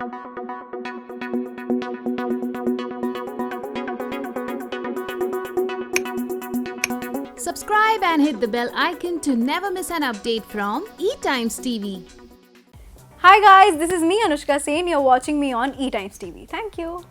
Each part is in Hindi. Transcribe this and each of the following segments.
Subscribe and hit the bell icon to never miss an update from eTimes TV. Hi guys, this is me Anushka Sen. You're watching me on eTimes TV. Thank you.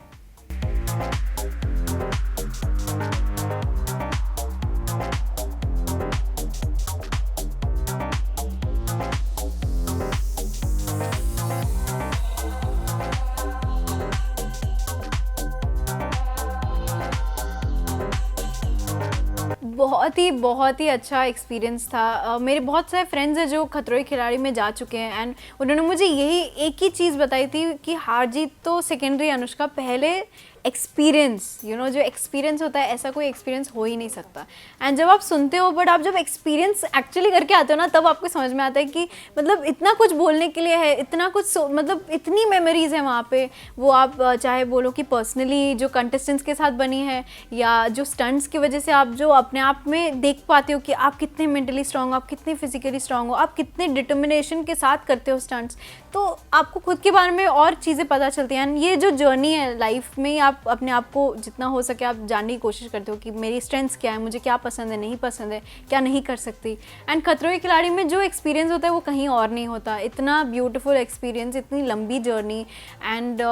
बहुत ही अच्छा एक्सपीरियंस था। मेरे बहुत सारे फ्रेंड्स हैं जो खतरों के खिलाड़ी में जा चुके हैं एंड उन्होंने मुझे यही एक ही चीज़ बताई थी कि हार जीत तो सेकेंडरी अनुष्का, पहले एक्सपीरियंस जो एक्सपीरियंस होता है ऐसा कोई एक्सपीरियंस हो ही नहीं सकता। एंड जब आप सुनते हो बट आप जब एक्सपीरियंस एक्चुअली करके आते हो ना, तब आपको समझ में आता है कि मतलब इतना कुछ बोलने के लिए है, इतना कुछ मतलब इतनी मेमोरीज है वहाँ पे। वो आप चाहे बोलो कि पर्सनली जो कंटेस्टेंट्स के साथ बनी है या जो स्टंट्स की वजह से आप जो अपने आप में देख पाते हो कि आप कितने मेंटली स्ट्रांग हो, आप कितने फिजिकली स्ट्रांग हो, आप कितने डिटर्मिनेशन के साथ करते हो स्टंट्स, तो आपको खुद के बारे में और चीज़ें पता चलती हैं। ये जो जर्नी है लाइफ में, आप अपने आप को जितना हो सके आप जानने की कोशिश करते हो कि मेरी स्ट्रेंथ्स क्या है, मुझे क्या पसंद है, नहीं पसंद है, क्या नहीं कर सकती। एंड खतरों के खिलाड़ी में जो एक्सपीरियंस होता है वो कहीं और नहीं होता। इतना ब्यूटीफुल एक्सपीरियंस, इतनी लंबी जर्नी एंड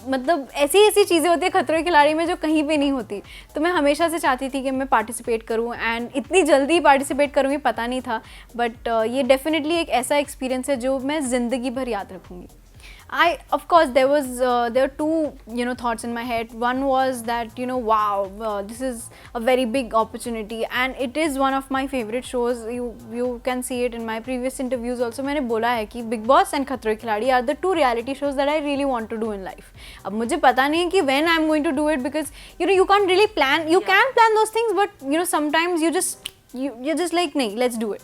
मतलब ऐसी चीज़ें होती है खतरों के खिलाड़ी में जो कहीं पे नहीं होती। तो मैं हमेशा से चाहती थी कि मैं पार्टिसिपेट करूँ एंड इतनी जल्दी पार्टिसिपेट करूँगी पता नहीं था, बट ये डेफिनेटली एक ऐसा एक्सपीरियंस है जो मैं ज़िंदगी भर याद रखूँगी। Of course, there were two thoughts in my head. One was that wow, this is a very big opportunity and it is one of my favorite shows. You can see it in my previous interviews also. मैंने बोला है कि Bigg Boss and खतरों के खिलाड़ी are the two reality shows that I really want to do in life. अब मुझे पता नहीं है कि when I'm going to do it, because you can't really plan. You can plan those things, but sometimes you're just like नहीं, let's do it.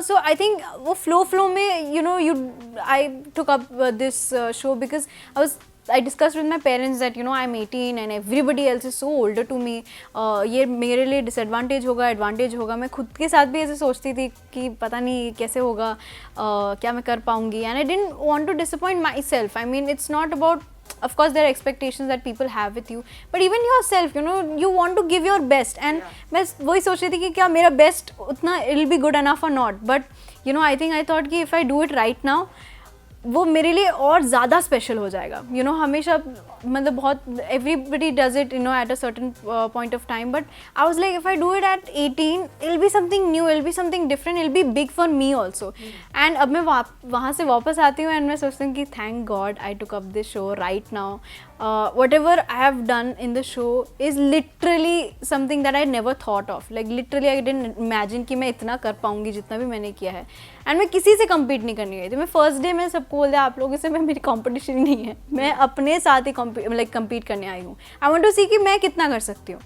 So I think वो flow में I took up this show because I discussed with my parents that I'm 18 and everybody else is so older to me. ये मेरे लिए डिसएडवांटेज होगा, एडवांटेज होगा। मैं खुद के साथ भी ऐसे सोचती थी कि पता नहीं कैसे होगा, क्या मैं कर पाऊँगी। And I didn't want to disappoint myself. I mean, it's not about, of course there are expectations that people have with you, but even yourself, you want to give your best. And मैं वही सोच रही थी कि क्या मेरा best उतना it'll be good enough or not. But I thought कि if I do it right now, वो मेरे लिए और ज़्यादा स्पेशल हो जाएगा। हमेशा मतलब बहुत everybody does it at a certain point of time, but I was like, if I do it at 18, it'll be something new, it'll be something different, it'll be big for me also. And अब मैं वहाँ से वापस आती हूँ and मैं सोचती हूँ कि thank God I took up this show right now. Whatever I have done in the show is literally something that I never thought of. Like literally I didn't imagine कि मैं इतना कर पाऊँगी जितना भी मैंने किया है। एंड मैं किसी से compete नहीं करने गई थी। मैं फर्स्ट डे में सबको बोल दिया, आप लोगों से मेरी कंपटीशन ही नहीं है, मैं अपने साथ ही compete करने आई हूँ। I want to see कि मैं कितना कर सकती हूँ।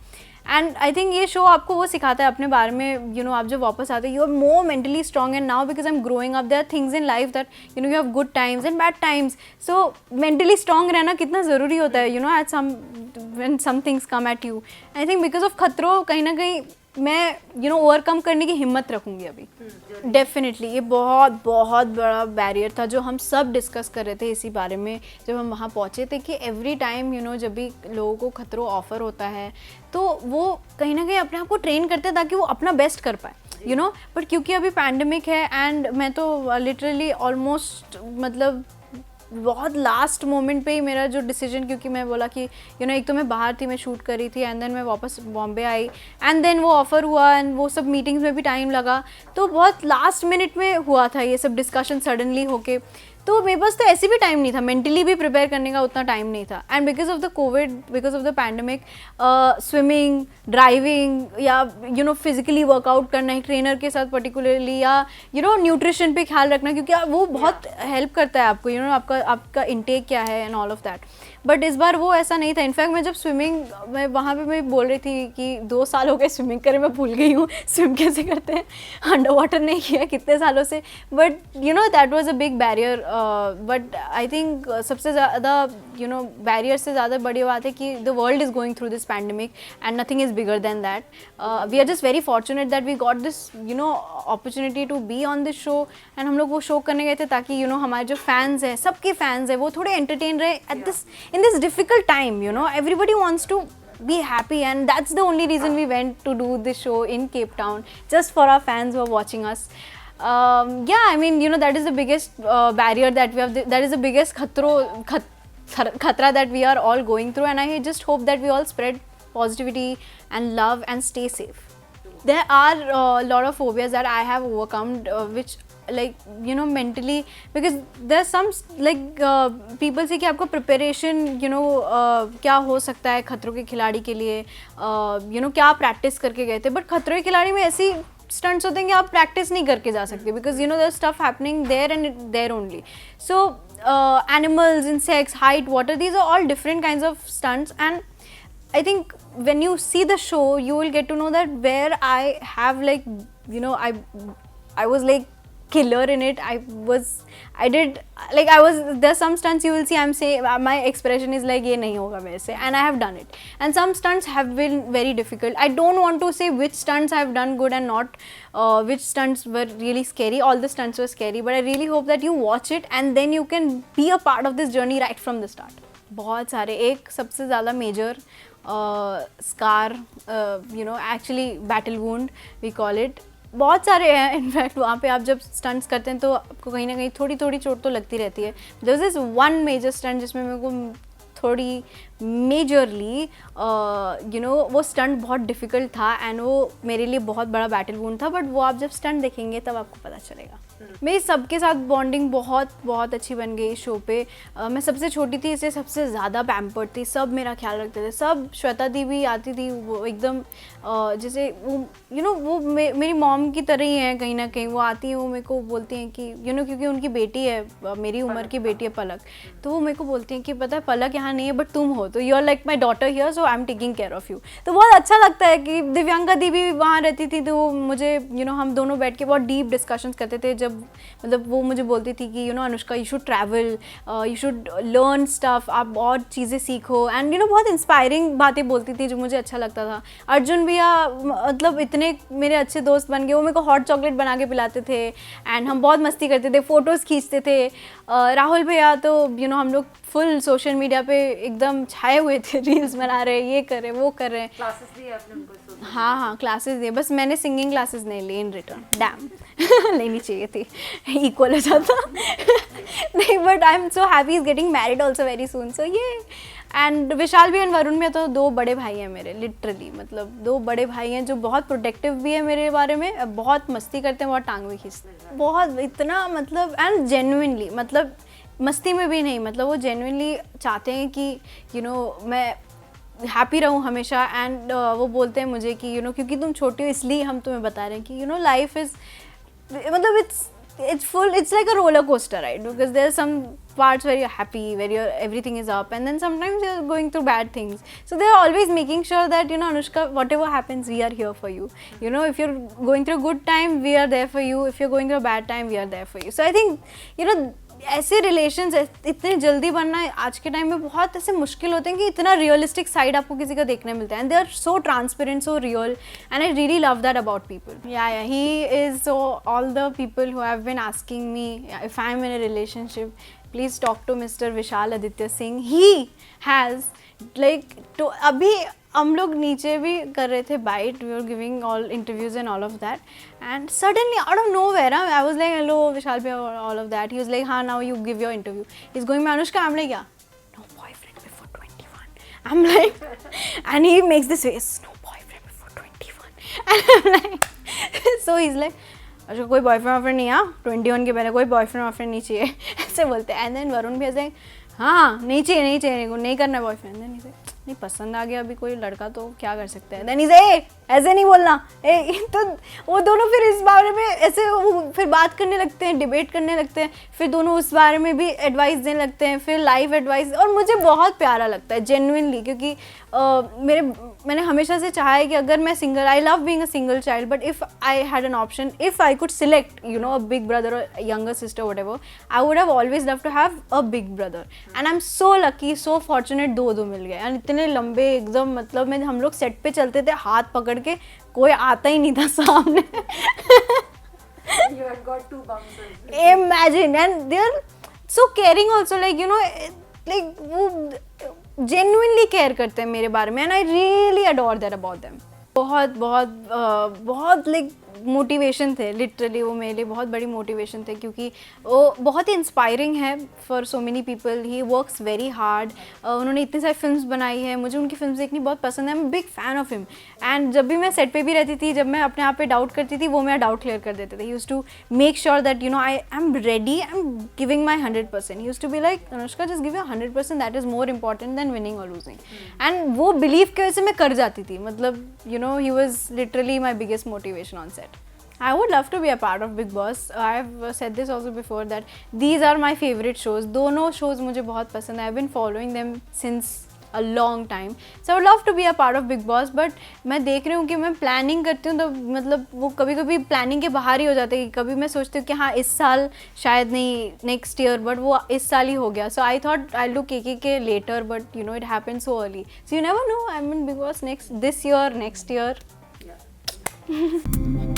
एंड आई थिंक ये शो आपको वो सिखाता है अपने बारे में। आप जब वापस आते हो, you are more mentally strong. And now because I am growing up, there are things in life that you have good times and bad times. So mentally strong रहना कितना ज़रूरी होता है at some when some things come at you. I think because of खतरों कहीं ना कहीं मैं ओवरकम करने की हिम्मत रखूँगी अभी डेफिनेटली। ये बहुत बड़ा बैरियर था जो हम सब डिस्कस कर रहे थे इसी बारे में जब हम वहाँ पहुँचे थे कि एवरी टाइम जब भी लोगों को खतरों ऑफ़र होता है तो वो कहीं ना कहीं अपने आप को ट्रेन करते हैं ताकि वो अपना बेस्ट कर पाए बट क्योंकि अभी पैंडमिक है एंड मैं तो लिटरली ऑलमोस्ट मतलब बहुत लास्ट मोमेंट पे ही मेरा जो डिसीजन, क्योंकि मैं बोला कि एक तो मैं बाहर थी, मैं शूट कर रही थी एंड देन मैं वापस बॉम्बे आई एंड देन वो ऑफ़र हुआ एंड वो सब मीटिंग्स में भी टाइम लगा, तो बहुत लास्ट मिनट में हुआ था ये सब डिस्कशन सडनली होके। तो मेरे पास तो ऐसे भी टाइम नहीं था, मेंटली भी प्रिपेयर करने का उतना टाइम नहीं था। And because of the Covid, because of the pandemic, swimming, driving या फिजिकली वर्कआउट करना एक ट्रेनर के साथ पर्टिकुलरली, या न्यूट्रिशन पे ख्याल रखना, क्योंकि वो बहुत हेल्प करता है आपको आपका इंटेक क्या है and all of that. But इस बार वो ऐसा नहीं था। इनफैक्ट मैं जब स्विमिंग, मैं वहाँ पे मैं बोल रही थी कि 2 साल हो गए स्विमिंग करे, मैं भूल गई हूँ स्विम कैसे करते हैं, अंडर वाटर नहीं किया कितने सालों से। But that was a big barrier but I think सबसे ज़्यादा यू नो बैरियर से ज़्यादा बड़ी बात है कि the world is going through this pandemic and nothing is bigger than that. We are just very fortunate that we got this you know opportunity to be on this show. And हम लोग वो शो करने गए थे ताकि यू नो हमारे जो फैंस हैं, सबके फैंस हैं, वो थोड़े एंटरटेन रहे at this in this difficult time. You know everybody wants to be happy, and that's the only reason we went to do this show in Cape Town, just for our fans who are watching us. Yeah, I mean, you know, that is the biggest barrier that we have, that is the biggest khatra that we are all going through, and I just hope that we all spread positivity and love and stay safe. There are a lot of phobias that I have overcome, which like you know mentally, because there's some like people say कि आपको preparation you know क्या हो सकता है खतरों के खिलाड़ी के लिए, you know क्या प्रैक्टिस करके गए थे. बट खतरों के खिलाड़ी में ऐसी स्टंट्स होते हैं कि आप प्रैक्टिस नहीं करके जा सकते, because you know there stuff happening there and there only. So animals, insects, height, water, these are all different kinds of stunts. And I think when you see the show, you will get to know that where I have like, you know, I was like killer in it. There's some stunts you will see, I'm saying, my expression is like, ye nahi hoga mere se, and I have done it. And some stunts have been very difficult. I don't want to say which stunts I have done good and not, which stunts were really scary. All the stunts were scary, but I really hope that you watch it and then you can be a part of this journey right from the start. बहुत सारे. एक सबसे ज़्यादा major scar, you know actually battle wound we call it. बहुत सारे हैं इनफैक्ट. वहाँ पे आप जब स्टंट्स करते हैं तो आपको कहीं ना कहीं थोड़ी थोड़ी चोट तो लगती रहती है. There was this one major stunt जिसमें मेरे को थोड़ी मेजरली यू नो वो स्टंट बहुत डिफ़िकल्ट था एंड वो मेरे लिए बहुत बड़ा बैटल वुंड था. बट वो आप जब स्टंट देखेंगे तब आपको पता चलेगा. मेरी सबके साथ बॉन्डिंग बहुत बहुत अच्छी बन गई शो पे. मैं सबसे छोटी थी, इसलिए सबसे ज़्यादा पैम्पर्ड थी. सब मेरा ख्याल रखते थे. सब श्वेता दी भी आती थी, वो एकदम जैसे वो यू नो वो मेरी मॉम की तरह ही है कहीं ना कहीं. वो आती हैं, वो मेरे को बोलती हैं कि यू नो क्योंकि उनकी बेटी है, मेरी उम्र की बेटी है पलक, तो वो मेरे को बोलती हैं कि पता है पलक यहाँ नहीं है बट तुम हो, तो you are like my daughter here, so I am taking care of you. तो बहुत अच्छा लगता है कि दिव्यांका दी भी वहाँ रहती थी, तो वो मुझे यू नो हम दोनों बैठ के बहुत डीप डिस्कशंस करते थे. जब मतलब वो मुझे बोलती थी कि you know Anushka you should travel, you should learn stuff, आप और चीज़ें सीखो. एंड यू नो बहुत इंस्पायरिंग बातें बोलती थी जो मुझे अच्छा लगता था. अर्जुन भैया मतलब इतने मेरे अच्छे दोस्त बन गए. वो मेरे को हॉट चॉकलेट बना के पिलाते थे एंड हम बहुत मस्ती करते थे, फ़ोटोज़ खींचते थे. राहुल भैया तो यू नो हम लोग फुल सोशल मीडिया पे एकदम छाए हुए थे, रील्स बना रहे, ये कर रहे, वो कर रहे. क्लासेस दिए आपने उनको? हाँ हाँ क्लासेस दिए, बस मैंने सिंगिंग क्लासेस नहीं ली इन रिटर्न. डैम लेनी चाहिए थी, इक्वल हो जाता. नहीं but I am so happy is getting married also very soon. So ये एंड विशाल भी एंड वरुण में तो दो बड़े भाई हैं मेरे, लिटरली मतलब दो बड़े भाई हैं जो बहुत प्रोटेक्टिव भी है मेरे बारे में, बहुत मस्ती करते हैं, बहुत टांग भी खींचते हैं, बहुत इतना मतलब एंड जेन्युइनली मतलब मस्ती में भी नहीं, मतलब वो जेन्युइनली चाहते हैं कि यू नो मैं हैप्पी रहूँ हमेशा. एंड वो बोलते हैं मुझे कि यू नो क्योंकि तुम छोटी हो इसलिए हम तुम्हें बता रहे हैं कि यू नो लाइफ इज़ मतलब it's full, it's like a roller coaster ride, because there's some parts where you're happy, where everything is up, and then sometimes you're going through bad things. So they're always making sure that you know Anushka, whatever happens we are here for you. You know if you're going through a good time we are there for you, if you're going through a bad time we are there for you. So I think you know ऐसे रिलेशंस इतने जल्दी बनना आज के टाइम में बहुत ऐसे मुश्किल होते हैं कि इतना रियलिस्टिक साइड आपको किसी का देखने मिलता है. And they are so transparent, so real, and I really love that about people. Yeah he is so all the people who have been asking me if I am in a relationship, please talk to mister Vishal Aditya Singh. He has like तो अभी हम लोग नीचे भी कर रहे थे bite, we are giving all interviews and all of that, and suddenly out of nowhere I was like hello Vishal भैया all of that. He was like हाँ now you give your interview. He is going Anushka, I am like yeah no boyfriend before 21. I am like and he makes this face, no boyfriend before 21. And I am like so he is like अच्छा कोई बॉयफ्रेंड वॉयफ्रेंड नहीं, हाँ 21 के पहले कोई बॉयफ्रेंड वॉयफ्रेंड नहीं चाहिए ऐसे बोलते हैं. एंड देन वरुण भी ऐसे हाँ नहीं चाहिए नहीं करना है बॉयफ्रेंड. देन नहीं पसंद आ गया अभी कोई लड़का तो क्या कर सकते हैं, देन इज ऐसे नहीं बोलना तो वो दोनों फिर इस बारे में ऐसे फिर बात करने लगते हैं, डिबेट करने लगते हैं, फिर दोनों उस बारे में भी एडवाइस देने लगते हैं, फिर लाइव एडवाइस। और मुझे बहुत प्यारा लगता है जेन्युइनली, क्योंकि मैंने हमेशा से चाहा है कि अगर मैं single, I love being a single child, but if I had an option, if I could select a big brother और younger sister whatever, I would have always love to have a big brother. And I am so lucky, so fortunate, दो मिल गए। एंड इतने लंबे एकदम, मतलब हम लोग सेट पे चलते थे हाथ पकड़ के, कोई आता ही नहीं था सामने। You had got 2 bouncers. Imagine, and they're so caring also, like वो genuinely care करते हैं मेरे बारे में, and I really adore that about them. बहुत लाइक मोटिवेशन थे, लिटरली वो मेरे लिए बहुत बड़ी मोटिवेशन थे, क्योंकि वो बहुत ही इंस्पायरिंग है for so many people. He works very hard. उन्होंने इतनी सारी फिल्म्स बनाई है, मुझे उनकी फिल्म्स देखनी बहुत पसंद है। I am big fan of him. And जब भी मैं सेट पे भी रहती थी, जब मैं अपने आप पे डाउट करती थी, वो मेरा डाउट क्लियर कर देते थे। He used to make sure that I am ready, I am giving my 100%। He used to be like, Anushka just give your 100%, that is more important than winning और लूजिंग। एंड वो बिलीव की वजह से मैं कर जाती थी, मतलब he was literally my biggest motivation on set. I would love to be a part of Big Boss. I have said this also before that these are my favorite shows. दोनों shows मुझे बहुत पसंद है. I've been following them since a long time. So I would love to be a part of Big Boss. But मैं देख रही हूँ कि मैं प्लानिंग करती हूँ तो मतलब वो कभी कभी प्लानिंग के बाहर ही हो जाते हैं. कभी मैं सोचती हूँ कि हाँ इस साल शायद नहीं, नेक्स्ट ईयर, बट वो इस साल ही हो गया. So I thought I'll do KKK later, but it happened so early. So you never know. I'm in Big Boss this year, next year. Yeah.